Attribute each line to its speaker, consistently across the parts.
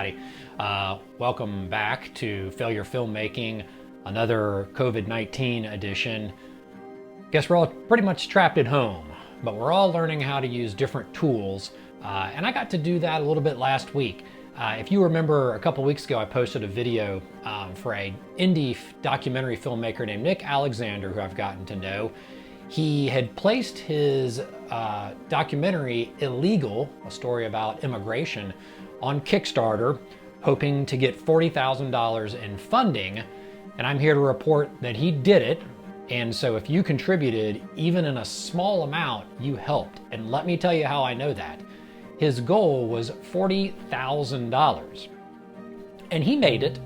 Speaker 1: everybody. Welcome back to Failure Filmmaking, another COVID-19 edition. Guess we're all pretty much trapped at home, but we're all learning how to use different tools, and I got to do that a little bit last week. If you remember, a couple weeks ago I posted a video for an indie documentary filmmaker named Nick Alexander, who I've gotten to know. He had placed his documentary Illegal, a story about immigration, on Kickstarter, hoping to get $40,000 in funding. And I'm here to report that he did it. And so if you contributed, even in a small amount, you helped. And let me tell you how I know that. His goal was $40,000. And he made it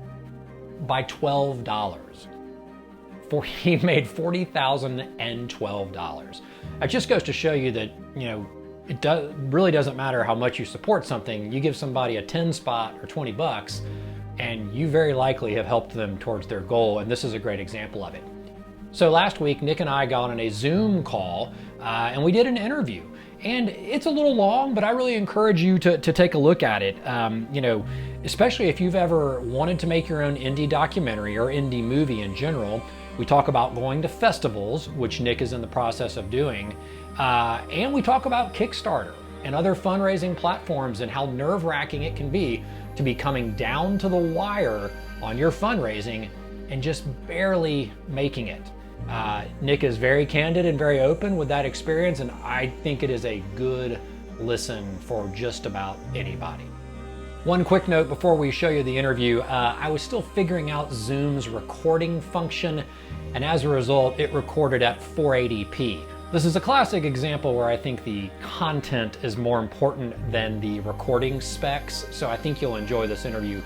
Speaker 1: by $12. He made $40,012. That just goes to show you that, it really doesn't matter how much you support something. You give somebody a 10 spot or 20 bucks, and you very likely have helped them towards their goal. And this is a great example of it. So last week, Nick and I got on a Zoom call, and we did an interview. And it's a little long, but I really encourage you to take a look at it. Especially if you've ever wanted to make your own indie documentary or indie movie in general. We talk about going to festivals, which Nick is in the process of doing, and we talk about Kickstarter and other fundraising platforms and how nerve-wracking it can be to be coming down to the wire on your fundraising and just barely making it. Nick is very candid and very open with that experience, and I think it is a good listen for just about anybody. One quick note before we show you the interview, I was still figuring out Zoom's recording function, and as a result, it recorded at 480p. This is a classic example where I think the content is more important than the recording specs, so I think you'll enjoy this interview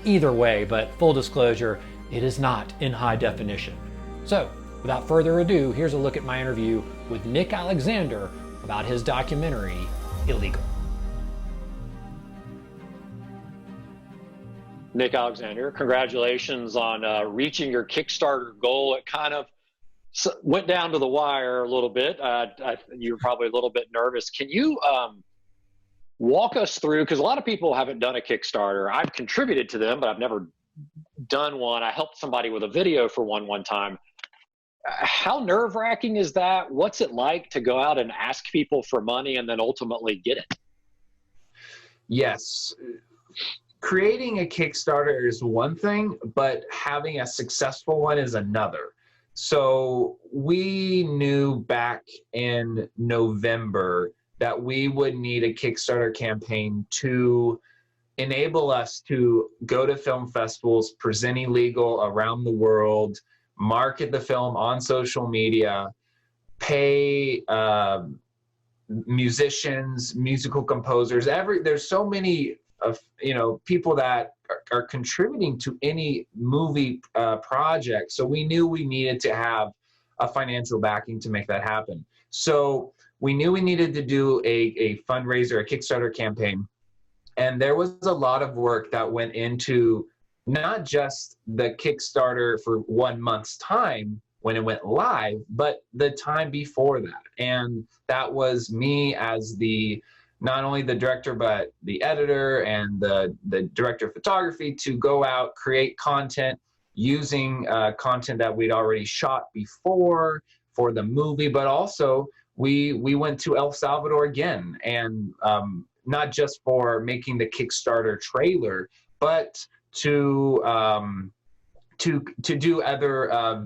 Speaker 1: either way, but full disclosure, it is not in high definition. So, without further ado, here's a look at my interview with Nick Alexander about his documentary, Illegal. Nick Alexander, congratulations on reaching your Kickstarter goal. It kind of went down to the wire a little bit. You were probably a little bit nervous. Can you walk us through, because a lot of people haven't done a Kickstarter. I've contributed to them, but I've never done one. I helped somebody with a video for one time. How nerve-wracking is that? What's it like to go out and ask people for money and then ultimately get it?
Speaker 2: Yes. Creating a Kickstarter is one thing, but having a successful one is another. So we knew back in November that we would need a Kickstarter campaign to enable us to go to film festivals, present Illegal around the world, market the film on social media, pay musicians, musical composers. There's so many of people that are contributing to any movie project. So we knew we needed to have a financial backing to make that happen. So we knew we needed to do a fundraiser, a Kickstarter campaign. And there was a lot of work that went into not just the Kickstarter for 1 month's time when it went live, but the time before that. And that was me as not only the director, but the editor and the director of photography to go out, create content using content that we'd already shot before for the movie, but also we went to El Salvador again, and not just for making the Kickstarter trailer, but to do other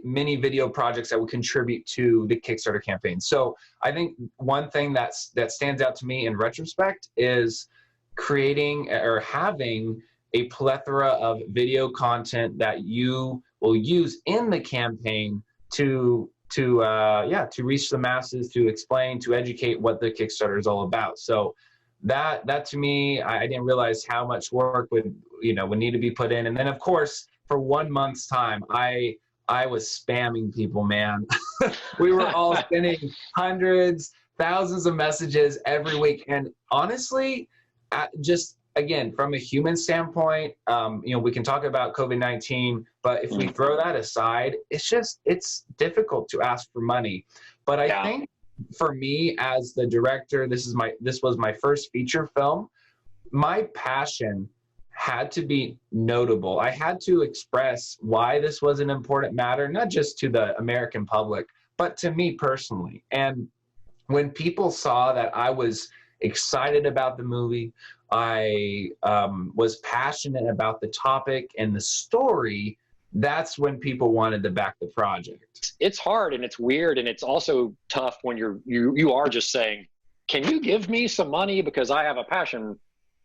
Speaker 2: mini video projects that would contribute to the Kickstarter campaign. So I think one thing that stands out to me in retrospect is creating or having a plethora of video content that you will use in the campaign to reach the masses, to explain, to educate what the Kickstarter is all about. So that to me, I didn't realize how much work would need to be put in. And then of course, for 1 month's time, I was spamming people, man. We were all sending hundreds, thousands of messages every week. And honestly, just again, from a human standpoint, we can talk about COVID-19, but if we throw that aside, it's difficult to ask for money. But I think for me as the director, this was my first feature film. my passion had to be notable. I had to express why this was an important matter, not just to the American public, but to me personally. And when people saw that I was excited about the movie, I was passionate about the topic and the story, that's when people wanted to back the project.
Speaker 3: It's hard and it's weird, and it's also tough when you are just saying, can you give me some money because I have a passion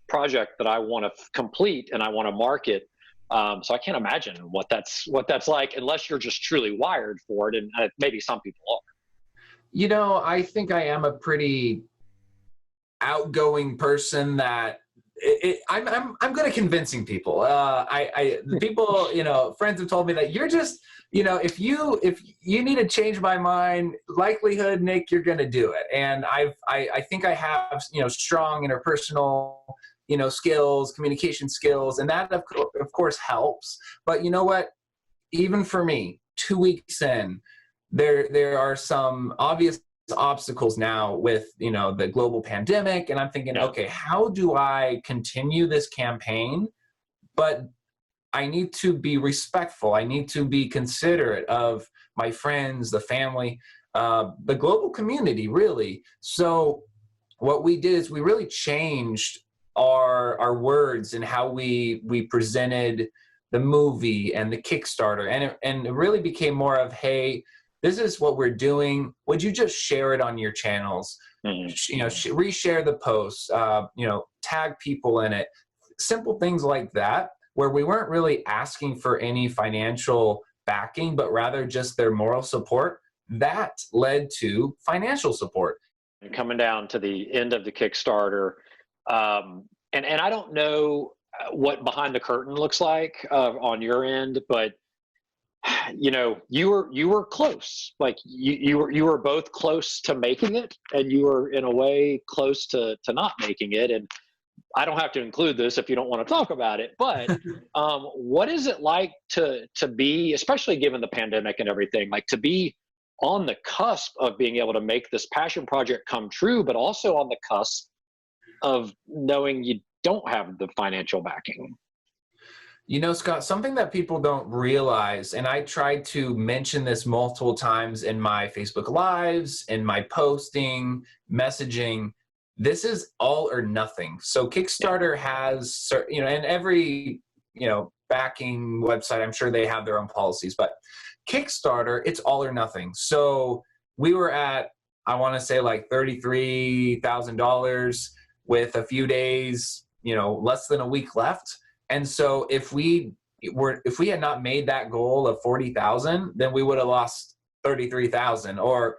Speaker 3: project that I want to complete and I want to market. So I can't imagine what that's like unless you're just truly wired for it, and maybe some people are.
Speaker 2: I think I am a pretty outgoing person that I'm good at convincing people. The people, friends have told me that you're just, if you need to change my mind, likelihood, Nick, you're going to do it. And I think I have, strong interpersonal, skills, communication skills, and that of course helps. But you know what? Even for me, 2 weeks in, there are some obvious obstacles now with the global pandemic, and I'm thinking, okay, how do I continue this campaign? But I need to be respectful. I need to be considerate of my friends, the family, the global community, really. So what we did is we really changed our words and how we presented the movie and the Kickstarter, and it really became more of, hey, this is what we're doing. Would you just share it on your channels? Mm-hmm. Reshare the posts, tag people in it. Simple things like that, where we weren't really asking for any financial backing, but rather just their moral support. That led to financial support.
Speaker 3: Coming down to the end of the Kickstarter, and I don't know what behind the curtain looks like on your end, but you were close. Like you were both close to making it, and you were in a way close to not making it. And I don't have to include this if you don't want to talk about it, but what is it like to be, especially given the pandemic and everything, like to be on the cusp of being able to make this passion project come true, but also on the cusp of knowing you don't have the financial backing?
Speaker 2: Scott, something that people don't realize, and I tried to mention this multiple times in my Facebook Lives, in my posting, messaging, this is all or nothing. So Kickstarter has, and every, backing website, I'm sure they have their own policies, but Kickstarter, it's all or nothing. So we were at, I want to say like $33,000 with a few days, less than a week left. And so if we had not made that goal of 40,000, then we would have lost 33,000, or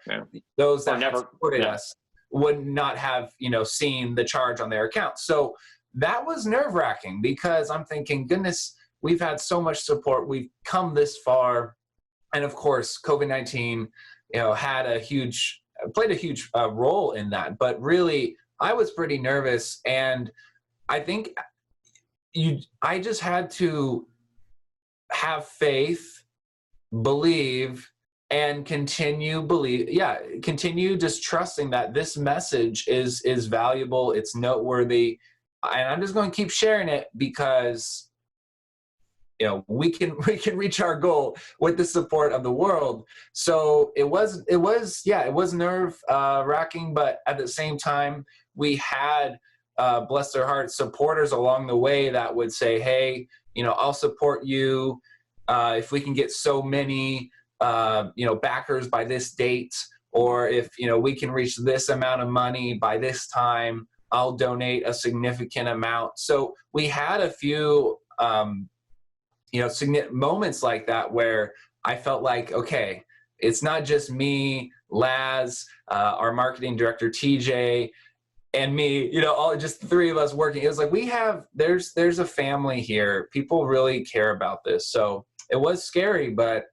Speaker 2: those that never supported us would not have, seen the charge on their account. So that was nerve-wracking, because I'm thinking, goodness, we've had so much support. We've come this far. And of course, COVID-19, played a huge role in that. But really, I was pretty nervous. And I think I just had to have faith, believe, and continue just trusting that this message is valuable, it's noteworthy, and I'm just going to keep sharing it, because we can reach our goal with the support of the world. So it was nerve wracking, but at the same time, we had bless their hearts, supporters along the way that would say, hey, I'll support you if we can get so many backers by this date, or if we can reach this amount of money by this time, I'll donate a significant amount. So we had a few significant moments like that where I felt like, okay, it's not just me, Laz, our marketing director TJ, and me, all just the three of us working. It was like there's a family here. People really care about this. So it was scary, but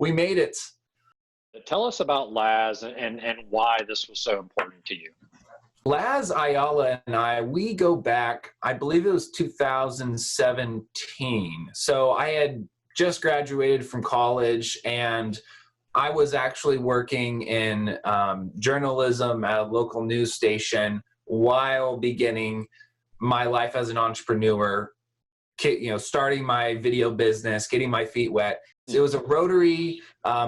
Speaker 2: we made it.
Speaker 3: Tell us about Laz and why this was so important to you.
Speaker 2: Laz Ayala and we go back, I believe it was 2017. So I had just graduated from college, and I was actually working in journalism at a local news station while beginning my life as an entrepreneur, starting my video business, getting my feet wet. It was a Rotary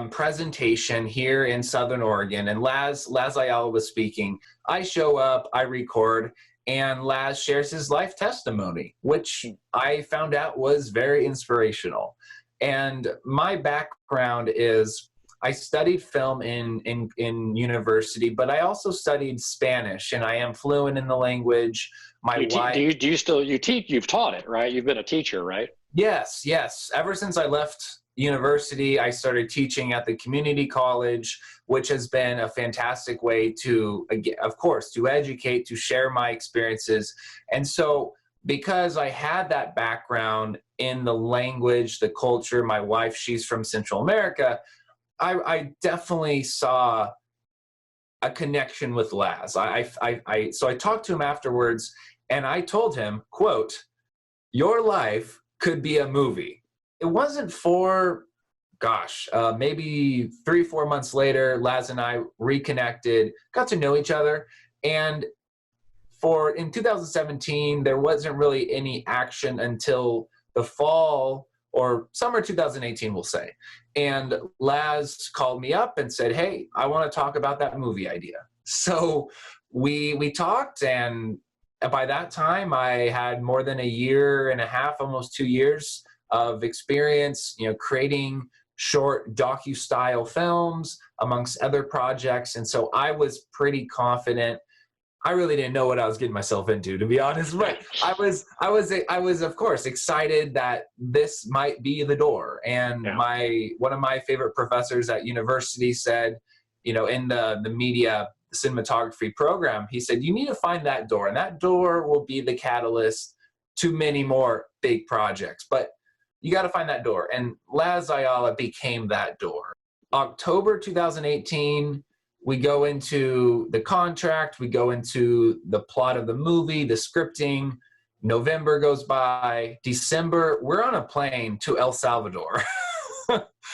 Speaker 2: presentation here in Southern Oregon, and Laz Ayala was speaking. I show up, I record, and Laz shares his life testimony, which I found out was very inspirational. And my background is I studied film in university, but I also studied Spanish, and I am fluent in the language.
Speaker 3: Do you still teach? You've taught it, right? You've been a teacher, right?
Speaker 2: Yes. Ever since I left university, I started teaching at the community college, which has been a fantastic way to, of course, to educate, to share my experiences. And so because I had that background in the language, the culture, my wife, she's from Central America, I definitely saw a connection with Laz. So I talked to him afterwards, and I told him, quote, "Your life could be a movie." It wasn't for, maybe 3-4 months later, Laz and I reconnected, got to know each other. And in 2017, there wasn't really any action until the fall or summer 2018, we'll say. And Laz called me up and said, "Hey, I want to talk about that movie idea." So we talked, and by that time I had more than a year and a half, almost 2 years of experience, creating short docu-style films amongst other projects. And so I was pretty confident. I really didn't know what I was getting myself into, to be honest, but I was of course excited that this might be the door. And one of my favorite professors at university said, in the media cinematography program, he said, "You need to find that door, and that door will be the catalyst to many more big projects. But you got to find that door." And Laz Ayala became that door. October 2018, we go into the contract, we go into the plot of the movie, the scripting. November goes by. December, we're on a plane to El Salvador.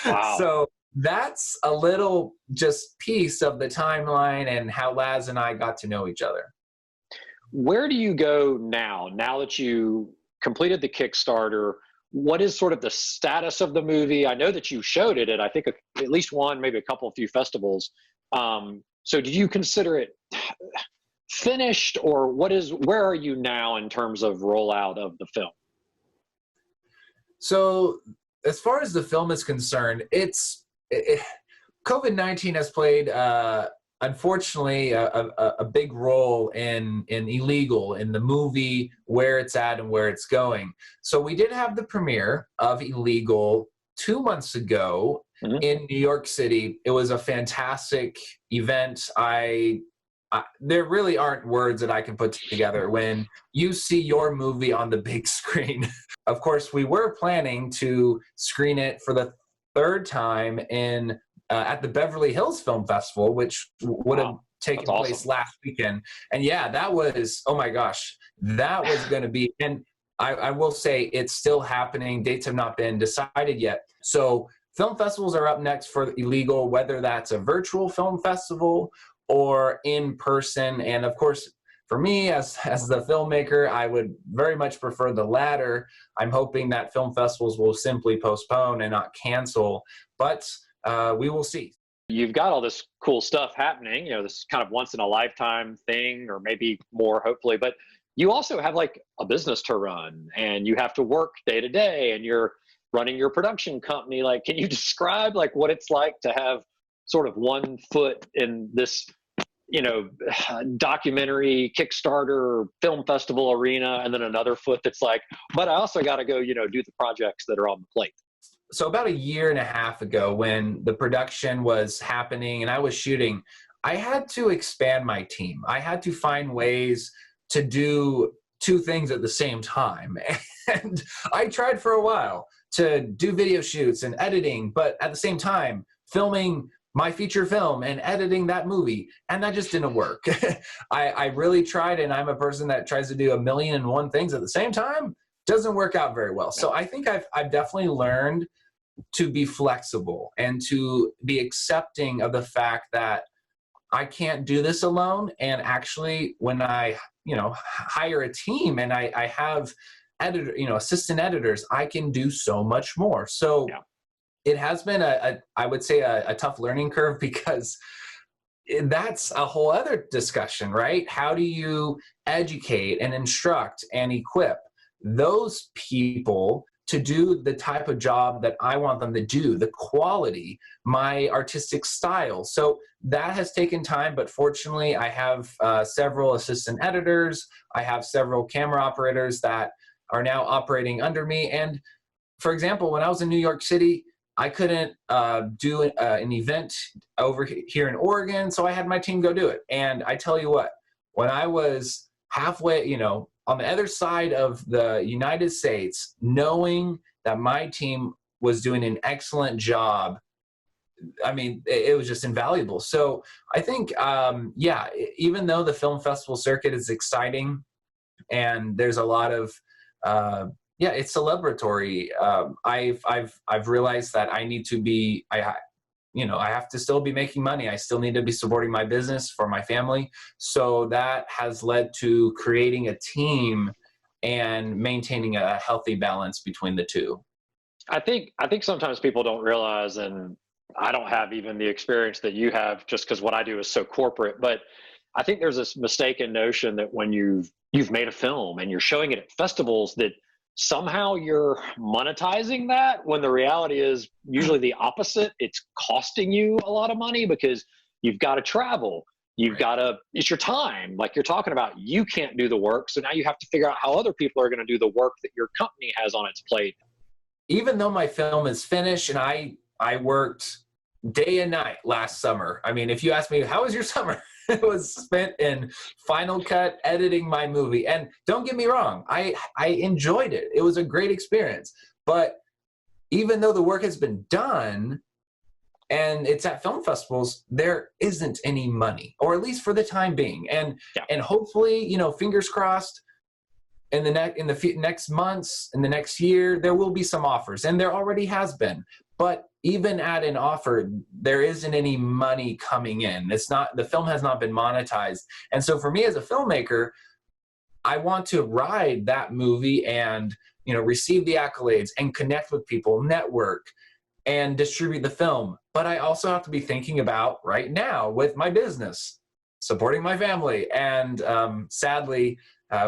Speaker 3: Wow.
Speaker 2: So that's a little just piece of the timeline and how Laz and I got to know each other.
Speaker 3: Where do you go now that you completed the Kickstarter? What is sort of the status of the movie? I know that you showed it at, I think, at least one, maybe a few festivals. So did you consider it finished, or where are you now in terms of rollout of the film?
Speaker 2: So as far as the film is concerned, COVID-19 has played, unfortunately, a big role in Illegal, in the movie, where it's at and where it's going. So we did have the premiere of Illegal 2 months ago in New York City. It was a fantastic event. There really aren't words that I can put together when you see your movie on the big screen. Of course, we were planning to screen it for the third time at the Beverly Hills Film Festival, which would have taken place last weekend. And that was, oh my gosh, that was going to be, and I will say it's still happening. Dates have not been decided yet. So film festivals are up next for Illegal, whether that's a virtual film festival or in person. And of course, for me as the filmmaker, I would very much prefer the latter. I'm hoping that film festivals will simply postpone and not cancel, but we will see.
Speaker 3: You've got all this cool stuff happening, this kind of once in a lifetime thing, or maybe more, hopefully, but you also have like a business to run, and you have to work day to day, and you're running your production company. Like, can you describe like what it's like to have sort of one foot in this, documentary, Kickstarter, film festival arena, and then another foot that's like, but I also got to go, do the projects that are on the plate?
Speaker 2: So about a year and a half ago, when the production was happening and I was shooting, I had to expand my team. I had to find ways to do two things at the same time. And I tried for a while to do video shoots and editing, but at the same time, filming my feature film and editing that movie. And that just didn't work. I really tried, and I'm a person that tries to do 1,000,001 things at the same time. Doesn't work out very well. So I think I've definitely learned to be flexible and to be accepting of the fact that I can't do this alone. And actually, when I hire a team and I have assistant editors, I can do so much more. So
Speaker 3: Yeah.
Speaker 2: it has been I would say a tough learning curve, because that's a whole other discussion, right? How do you educate and instruct and equip those people to do the type of job that I want them to do, the quality, my artistic style? So that has taken time, but fortunately I have several assistant editors. I have several camera operators that are now operating under me. And for example, when I was in New York City, I couldn't do an event over here in Oregon, so I had my team go do it. And I tell you what, when I was halfway, on the other side of the United States, knowing that my team was doing an excellent job, I mean, it was just invaluable. So I think, even though the film festival circuit is exciting and there's a lot of it's celebratory. I've realized that I need to be, I have to still be making money. I still need to be supporting my business for my family. So that has led to creating a team and maintaining a healthy balance between the two.
Speaker 3: I think sometimes people don't realize, and I don't have even the experience that you have, just because what I do is so corporate, but I think there's this mistaken notion that when you've made a film and you're showing it at festivals, that somehow you're monetizing that, when the reality is usually the opposite. It's costing you a lot of money, because you've got to travel. It's your time, like you're talking about. You can't do the work. So now you have to figure out how other people are going to do the work that your company has on its plate.
Speaker 2: Even though my film is finished, and I worked day and night last summer. I mean, if you ask me, how was your summer? It was spent in Final Cut editing my movie. And don't get me wrong, I enjoyed it. It was a great experience. But even though the work has been done and it's at film festivals, there isn't any money, or at least for the time being. And hopefully, fingers crossed, in the next months, in the next year, there will be some offers, and there already has been. But even at an offer, there isn't any money coming in. The film has not been monetized. And so for me as a filmmaker, I want to ride that movie and, receive the accolades and connect with people, network, and distribute the film. But I also have to be thinking about right now with my business, supporting my family. And sadly,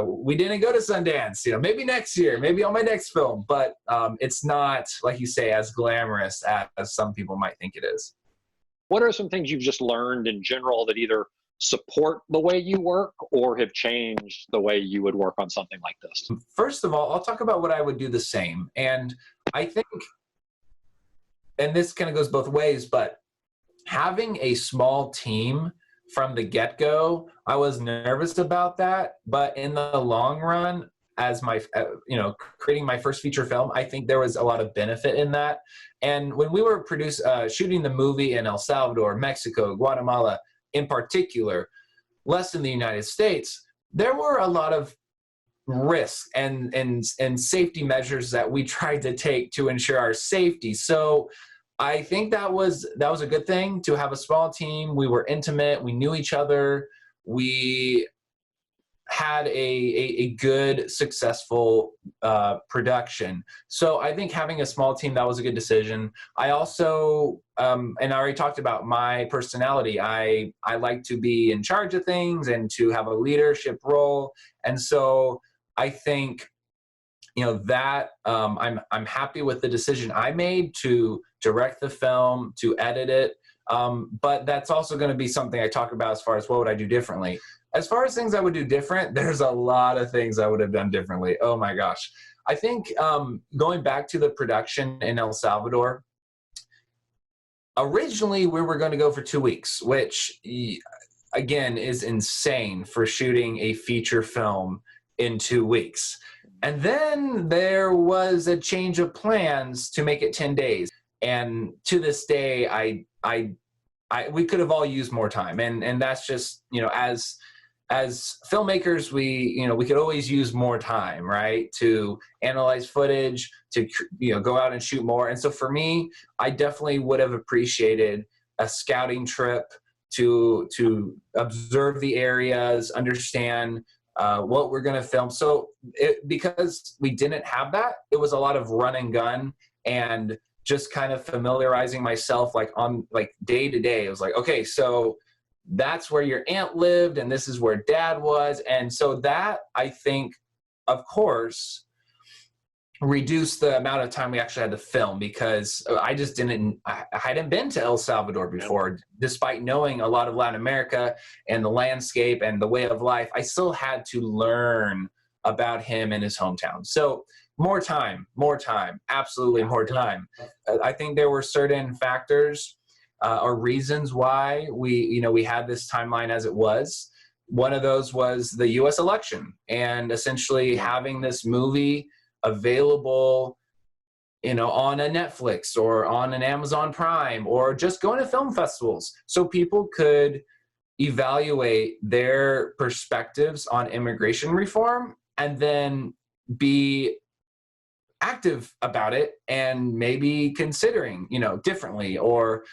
Speaker 2: we didn't go to Sundance, maybe next year, maybe on my next film, but it's not, like you say, as glamorous as some people might think it is.
Speaker 3: What are some things you've just learned in general that either support the way you work or have changed the way you would work on something like this?
Speaker 2: First of all, I'll talk about what I would do the same. And I think, and this kind of goes both ways, but having a small team from the get-go, I was nervous about that, but in the long run, as my, creating my first feature film, I think there was a lot of benefit in that. And when we were shooting the movie in El Salvador, Mexico, Guatemala in particular, less in the United States, there were a lot of risks and safety measures that we tried to take to ensure our safety. So I think that was a good thing to have a small team. We were intimate. We knew each other. We had a good, successful production. So I think having a small team, that was a good decision. I also, and I already talked about my personality. I like to be in charge of things and to have a leadership role. And so I think, that I'm happy with the decision I made to direct the film, to edit it. But that's also going to be something I talk about as far as what would I do differently. As far as things I would do different, there's a lot of things I would have done differently. Oh my gosh. I think going back to the production in El Salvador, originally we were going to go for 2 weeks, which again is insane for shooting a feature film in 2 weeks. And then there was a change of plans to make it 10 days. And to this day, we could have all used more time. And that's just, as filmmakers, we could always use more time, right? To analyze footage, to, go out and shoot more. And so for me, I definitely would have appreciated a scouting trip to observe the areas, understand what we're going to film. So because we didn't have that, it was a lot of run and gun and just kind of familiarizing myself like on like day to day. It was like, okay, so that's where your aunt lived and this is where dad was. And so that, I think, of course, reduce the amount of time we actually had to film, because I hadn't been to El Salvador before. Despite knowing a lot of Latin America and the landscape and the way of life, I still had to learn about him and his hometown. So more time, absolutely more time. I think there were certain factors or reasons why we had this timeline as it was. One of those was the US election, and essentially having this movie available, on a Netflix or on an Amazon Prime, or just going to film festivals so people could evaluate their perspectives on immigration reform and then be active about it and maybe considering, differently or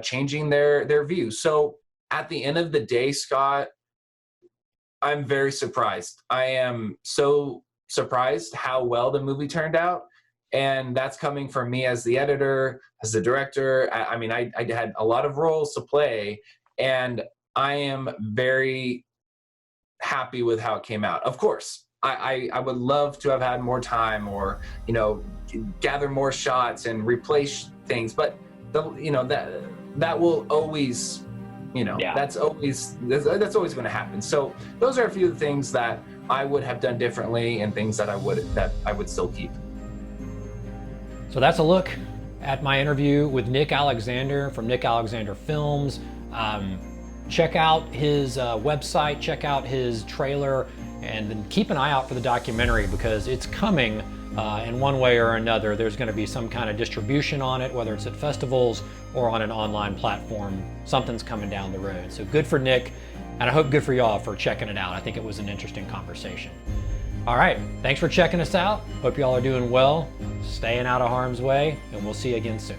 Speaker 2: changing their views. So at the end of the day, Scott, I'm very surprised. I am so surprised how well the movie turned out. And that's coming from me as the editor, as the director. I mean, I had a lot of roles to play, and I am very happy with how it came out. Of course, I would love to have had more time, or, gather more shots and replace things, but that will always, that's always going to happen. So those are a few of the things that I would have done differently, and things that I would still keep.
Speaker 1: So that's a look at my interview with Nick Alexander from Nick Alexander Films. Check out his website, check out his trailer, and then keep an eye out for the documentary, because it's coming in one way or another. There's going to be some kind of distribution on it, whether it's at festivals or on an online platform. Something's coming down the road. So good for Nick, and I hope good for y'all for checking it out. I think it was an interesting conversation. All right, thanks for checking us out. Hope y'all are doing well, staying out of harm's way, and we'll see you again soon.